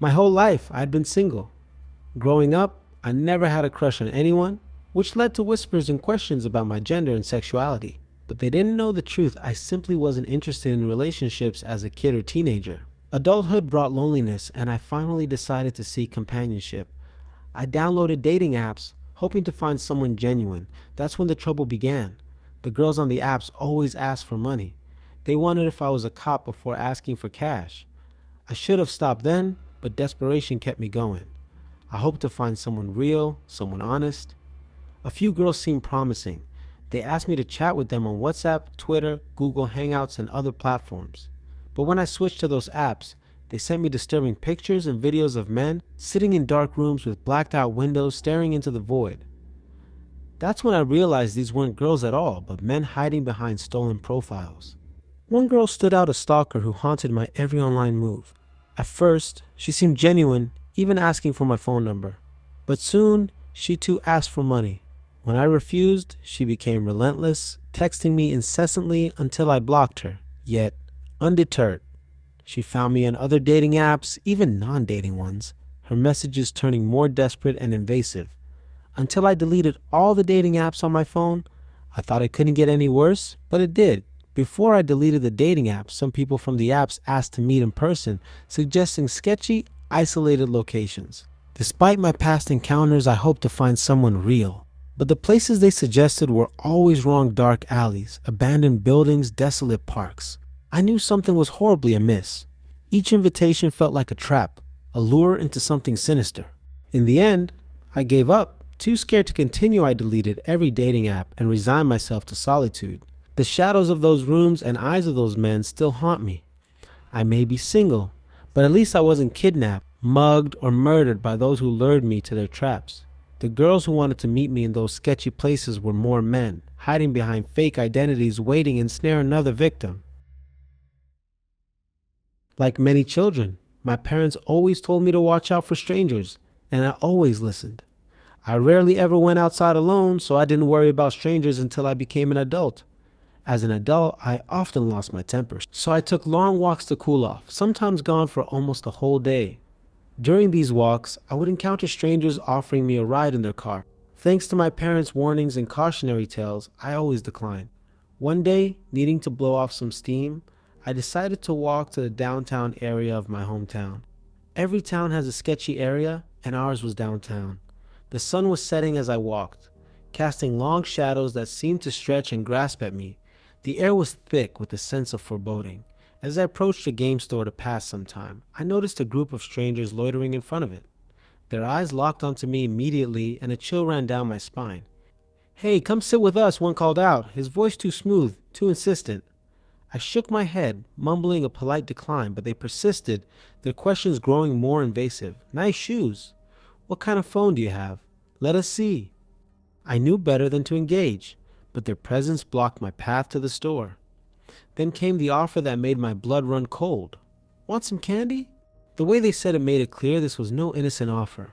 My whole life, I'd been single. Growing up, I never had a crush on anyone, which led to whispers and questions about my gender and sexuality. But they didn't know the truth. I simply wasn't interested in relationships as a kid or teenager. Adulthood brought loneliness, and I finally decided to seek companionship. I downloaded dating apps, hoping to find someone genuine. That's when the trouble began. The girls on the apps always asked for money. They wondered if I was a cop before asking for cash. I should have stopped then, but desperation kept me going. I hoped to find someone real, someone honest. A few girls seemed promising. They asked me to chat with them on WhatsApp, Twitter, Google Hangouts, and other platforms. But when I switched to those apps, they sent me disturbing pictures and videos of men sitting in dark rooms with blacked out windows staring into the void. That's when I realized these weren't girls at all, but men hiding behind stolen profiles. One girl stood out, a stalker who haunted my every online move. At first, she seemed genuine, even asking for my phone number. But soon, she too asked for money. When I refused, she became relentless, texting me incessantly until I blocked her. Yet, undeterred, she found me on other dating apps, even non-dating ones, her messages turning more desperate and invasive. Until I deleted all the dating apps on my phone, I thought it couldn't get any worse, but it did. Before I deleted the dating apps, some people from the apps asked to meet in person, suggesting sketchy, isolated locations. Despite my past encounters, I hoped to find someone real. But the places they suggested were always wrong: dark alleys, abandoned buildings, desolate parks. I knew something was horribly amiss. Each invitation felt like a trap, a lure into something sinister. In the end, I gave up. Too scared to continue, I deleted every dating app and resigned myself to solitude. The shadows of those rooms and eyes of those men still haunt me. I may be single, but at least I wasn't kidnapped, mugged, or murdered by those who lured me to their traps. The girls who wanted to meet me in those sketchy places were more men, hiding behind fake identities, waiting to ensnare another victim. Like many children, my parents always told me to watch out for strangers, and I always listened. I rarely ever went outside alone, so I didn't worry about strangers until I became an adult. As an adult, I often lost my temper, so I took long walks to cool off, sometimes gone for almost a whole day. During these walks, I would encounter strangers offering me a ride in their car. Thanks to my parents' warnings and cautionary tales, I always declined. One day, needing to blow off some steam, I decided to walk to the downtown area of my hometown. Every town has a sketchy area, and ours was downtown. The sun was setting as I walked, casting long shadows that seemed to stretch and grasp at me. The air was thick with a sense of foreboding. As I approached a game store to pass some time, I noticed a group of strangers loitering in front of it. Their eyes locked onto me immediately, and a chill ran down my spine. "Hey, come sit with us," one called out, his voice too smooth, too insistent. I shook my head, mumbling a polite decline, but they persisted, their questions growing more invasive. "Nice shoes. What kind of phone do you have? Let us see." I knew better than to engage, but their presence blocked my path to the store. Then came the offer that made my blood run cold. "Want some candy?" The way they said it made it clear this was no innocent offer.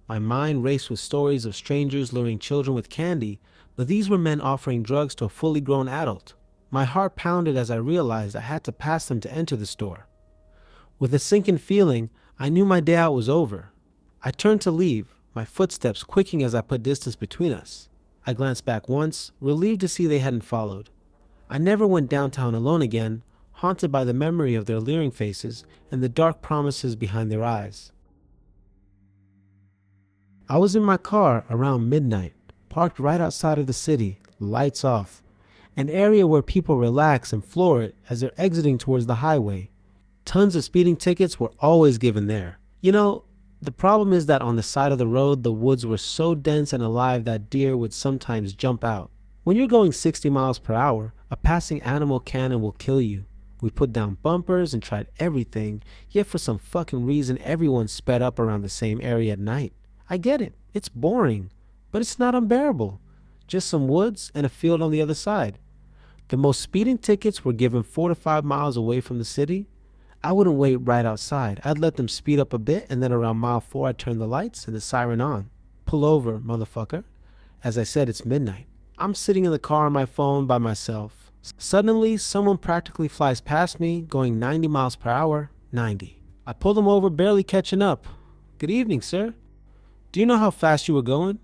My mind raced with stories of strangers luring children with candy, but these were men offering drugs to a fully grown adult. My heart pounded as I realized I had to pass them to enter the store. With a sinking feeling, I knew my day out was over. I turned to leave, my footsteps quicking as I put distance between us. I glanced back once, relieved to see they hadn't followed. I never went downtown alone again, haunted by the memory of their leering faces and the dark promises behind their eyes. I was in my car around midnight, parked right outside of the city, lights off, an area where people relax and floor it as they're exiting towards the highway. Tons of speeding tickets were always given there. The problem is that on the side of the road, the woods were so dense and alive that deer would sometimes jump out. When you're going 60 miles per hour, a passing animal can and will kill you. We put down bumpers and tried everything, yet for some fucking reason everyone sped up around the same area at night. I get it, it's boring, but it's not unbearable. Just some woods and a field on the other side. The most speeding tickets were given 4 to 5 miles away from the city. I wouldn't wait right outside. I'd let them speed up a bit, and then around mile 4 I'd turn the lights and the siren on. "Pull over, motherfucker." As I said, it's midnight. I'm sitting in the car on my phone by myself. Suddenly, someone practically flies past me, going 90 miles per hour. 90. I pulled him over, barely catching up. Good evening, sir. Do you know how fast you were going?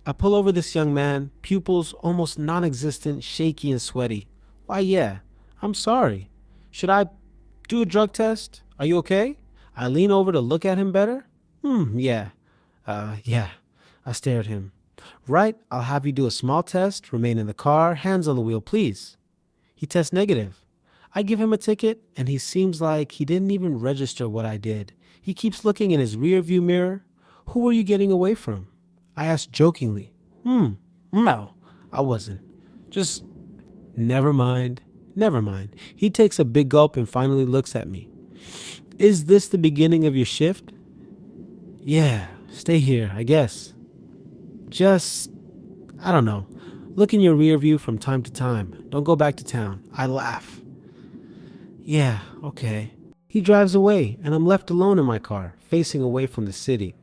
I pull over this young man, pupils almost non-existent, shaky and sweaty. Why, yeah, I'm sorry. Should I do a drug test? Are you okay? I lean over to look at him better. Yeah. Yeah. I stare at him. Right, I'll have you do a small test, remain in the car, hands on the wheel, please. He tests negative. I give him a ticket, and he seems like he didn't even register what I did. He keeps looking in his rearview mirror. Who were you getting away from? I asked jokingly. No, I wasn't. Just, never mind. Never mind. He takes a big gulp and finally looks at me. Is this the beginning of your shift? Yeah, stay here, I guess. Just, I don't know. Look in your rear view from time to time. Don't go back to town. I laugh. Yeah, okay. He drives away, and I'm left alone in my car, facing away from the city.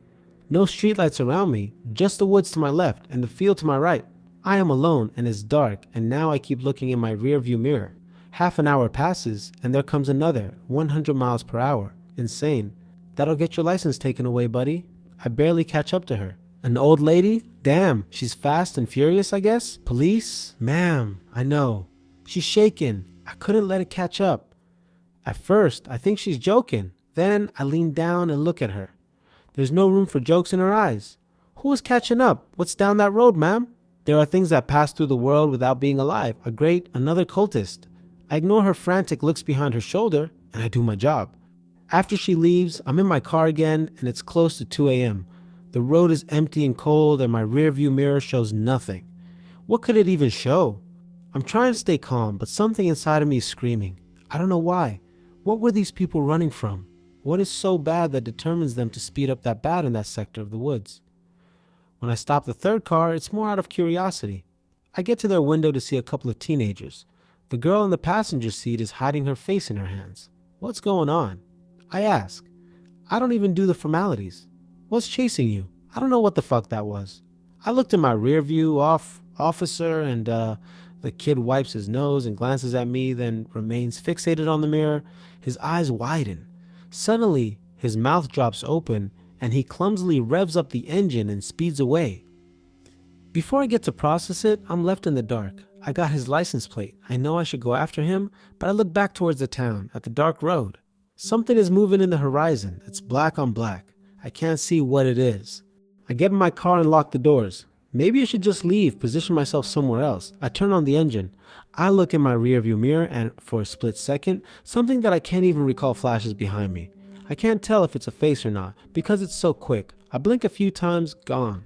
No streetlights around me, just the woods to my left and the field to my right. I am alone, and it's dark, and now I keep looking in my rear view mirror. Half an hour passes, and there comes another, 100 miles per hour. Insane. That'll get your license taken away, buddy. I barely catch up to her. An old lady? Damn, she's fast and furious, I guess? Police? Ma'am, I know. She's shaking. I couldn't let it catch up. At first, I think she's joking. Then I lean down and look at her. There's no room for jokes in her eyes. Who is catching up? What's down that road, ma'am? There are things that pass through the world without being alive. Another cultist. I ignore her frantic looks behind her shoulder, and I do my job. After she leaves, I'm in my car again, and it's close to 2 a.m. The road is empty and cold, and my rearview mirror shows nothing. What could it even show? I'm trying to stay calm, but something inside of me is screaming. I don't know why. What were these people running from? What is so bad that determines them to speed up that bad in that sector of the woods? When I stop the third car, it's more out of curiosity. I get to their window to see a couple of teenagers. The girl in the passenger seat is hiding her face in her hands. What's going on? I ask. I don't even do the formalities. What's chasing you? I don't know what the fuck that was. I looked in my rear view, officer, and the kid wipes his nose and glances at me, then remains fixated on the mirror. His eyes widen. Suddenly, his mouth drops open, and he clumsily revs up the engine and speeds away. Before I get to process it, I'm left in the dark. I got his license plate. I know I should go after him, but I look back towards the town, at the dark road. Something is moving in the horizon. It's black on black. I can't see what it is. I get in my car and lock the doors. Maybe I should just leave, position myself somewhere else. I turn on the engine. I look in my rearview mirror, and for a split second, something that I can't even recall flashes behind me. I can't tell if it's a face or not, because it's so quick. I blink a few times, gone.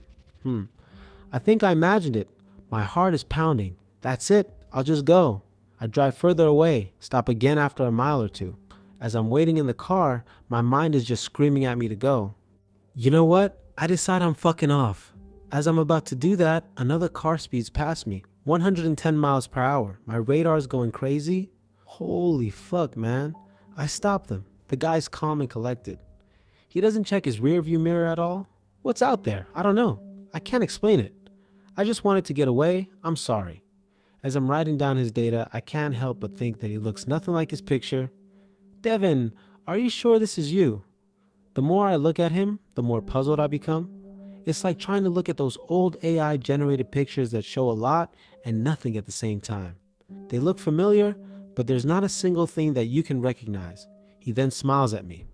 I think I imagined it. My heart is pounding. That's it. I'll just go. I drive further away, stop again after a mile or two. As I'm waiting in the car, my mind is just screaming at me to go. You know what? I decide I'm fucking off. As I'm about to do that, another car speeds past me. 110 miles per hour. My radar's going crazy. Holy fuck, man. I stop them. The guy's calm and collected. He doesn't check his rearview mirror at all. What's out there? I don't know. I can't explain it. I just wanted to get away. I'm sorry. As I'm writing down his data, I can't help but think that he looks nothing like his picture. Devin, are you sure this is you? The more I look at him, the more puzzled I become. It's like trying to look at those old AI-generated pictures that show a lot and nothing at the same time. They look familiar, but there's not a single thing that you can recognize. He then smiles at me,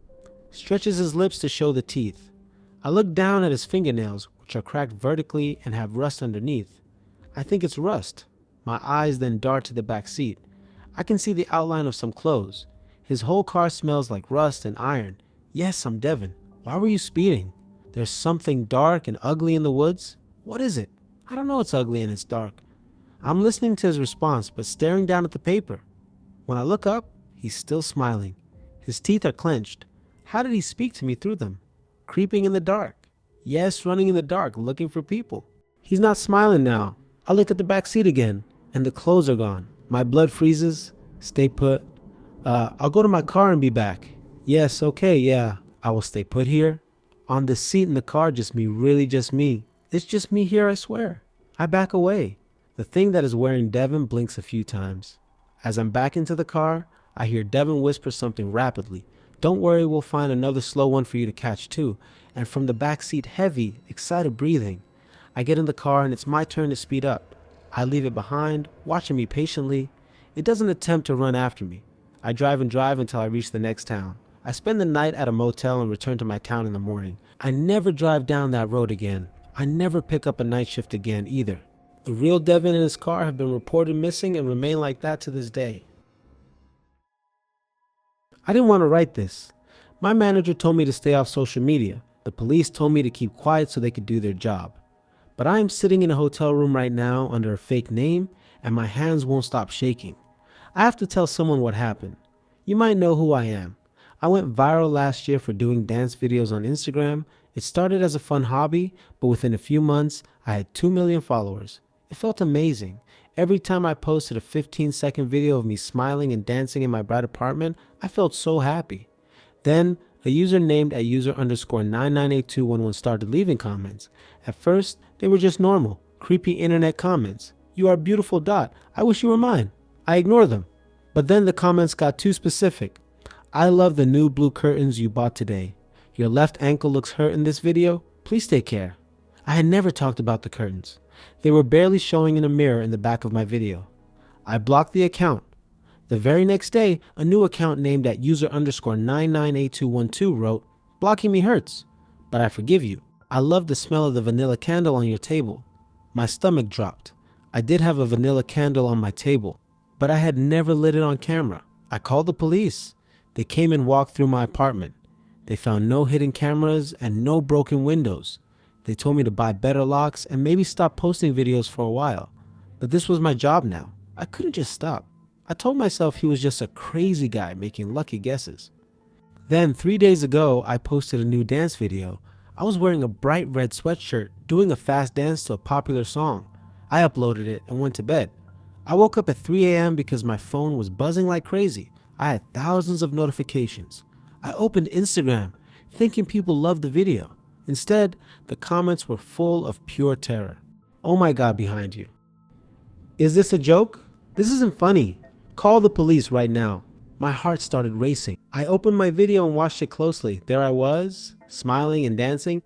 stretches his lips to show the teeth. I look down at his fingernails, which are cracked vertically and have rust underneath. I think it's rust. My eyes then dart to the back seat. I can see the outline of some clothes. His whole car smells like rust and iron. Yes, I'm Devin. Why were you speeding? There's something dark and ugly in the woods? What is it? I don't know it's ugly and it's dark. I'm listening to his response, but staring down at the paper. When I look up, he's still smiling. His teeth are clenched. How did he speak to me through them? Creeping in the dark. Yes, running in the dark, looking for people. He's not smiling now. I look at the back seat again, and the clothes are gone. My blood freezes. Stay put. I'll go to my car and be back. Yes, okay, yeah. I will stay put here. On the seat in the car, just me, really just me. It's just me here, I swear. I back away. The thing that is wearing Devin blinks a few times. As I'm back into the car, I hear Devin whisper something rapidly. Don't worry, we'll find another slow one for you to catch too. And from the back seat, heavy, excited breathing. I get in the car and it's my turn to speed up. I leave it behind, watching me patiently. It doesn't attempt to run after me. I drive and drive until I reach the next town. I spend the night at a motel and return to my town in the morning. I never drive down that road again. I never pick up a night shift again either. The real Devin and his car have been reported missing and remain like that to this day. I didn't want to write this. My manager told me to stay off social media. The police told me to keep quiet so they could do their job. But I am sitting in a hotel room right now under a fake name and my hands won't stop shaking. I have to tell someone what happened. You might know who I am. I went viral last year for doing dance videos on Instagram. It started as a fun hobby, but within a few months, I had 2 million followers. It felt amazing. Every time I posted a 15-second video of me smiling and dancing in my bright apartment, I felt so happy. Then, a user named at user_998211 started leaving comments. At first, they were just normal, creepy internet comments. You are a beautiful dot. I wish you were mine. I ignored them. But then the comments got too specific. I love the new blue curtains you bought today. Your left ankle looks hurt in this video. Please take care. I had never talked about the curtains. They were barely showing in a mirror in the back of my video. I blocked the account. The very next day, a new account named at user_998212 wrote, "Blocking me hurts, but I forgive you. I love the smell of the vanilla candle on your table." My stomach dropped. I did have a vanilla candle on my table, but I had never lit it on camera. I called the police. They came and walked through my apartment. They found no hidden cameras and no broken windows. They told me to buy better locks and maybe stop posting videos for a while. But this was my job now. I couldn't just stop. I told myself he was just a crazy guy making lucky guesses. Then 3 days ago, I posted a new dance video. I was wearing a bright red sweatshirt, doing a fast dance to a popular song. I uploaded it and went to bed. I woke up at 3 a.m. because my phone was buzzing like crazy. I had thousands of notifications. I opened Instagram, thinking people loved the video. Instead, the comments were full of pure terror. Oh my God, behind you. Is this a joke? This isn't funny. Call the police right now. My heart started racing. I opened my video and watched it closely. There I was, smiling and dancing.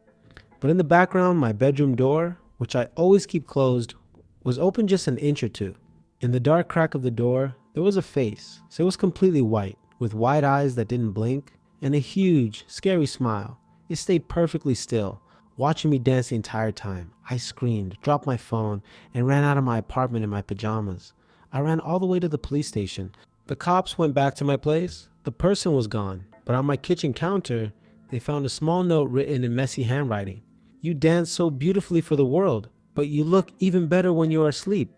But in the background, my bedroom door, which I always keep closed, was open just an inch or two. In the dark crack of the door, there was a face. So it was completely white, with wide eyes that didn't blink, and a huge, scary smile. It stayed perfectly still, watching me dance the entire time. I screamed, dropped my phone, and ran out of my apartment in my pajamas. I ran all the way to the police station. The cops went back to my place. The person was gone, but on my kitchen counter, they found a small note written in messy handwriting. "You dance so beautifully for the world, but you look even better when you are asleep.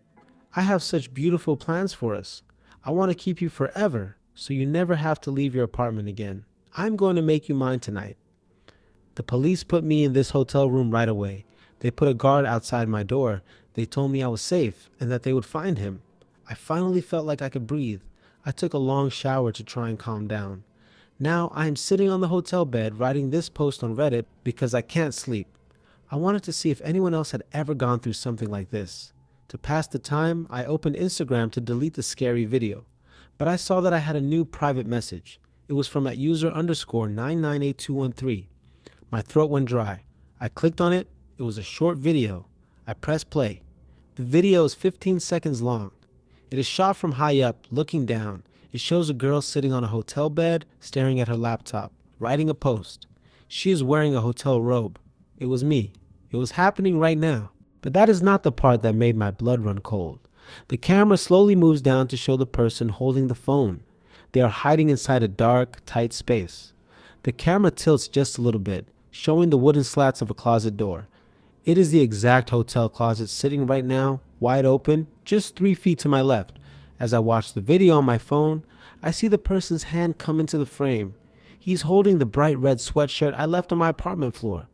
I have such beautiful plans for us. I want to keep you forever, so you never have to leave your apartment again. I'm going to make you mine tonight." The police put me in this hotel room right away. They put a guard outside my door. They told me I was safe and that they would find him. I finally felt like I could breathe. I took a long shower to try and calm down. Now I am sitting on the hotel bed writing this post on Reddit because I can't sleep. I wanted to see if anyone else had ever gone through something like this. To pass the time, I opened Instagram to delete the scary video. But I saw that I had a new private message. It was from at user_998213. My throat went dry. I clicked on it. It was a short video. I pressed play. The video is 15 seconds long. It is shot from high up, looking down. It shows a girl sitting on a hotel bed, staring at her laptop, writing a post. She is wearing a hotel robe. It was me. It was happening right now. But that is not the part that made my blood run cold. The camera slowly moves down to show the person holding the phone. They are hiding inside a dark, tight space. The camera tilts just a little bit, showing the wooden slats of a closet door. It is the exact hotel closet sitting right now, wide open, just 3 feet to my left. As I watch the video on my phone, I see the person's hand come into the frame. He's holding the bright red sweatshirt I left on my apartment floor.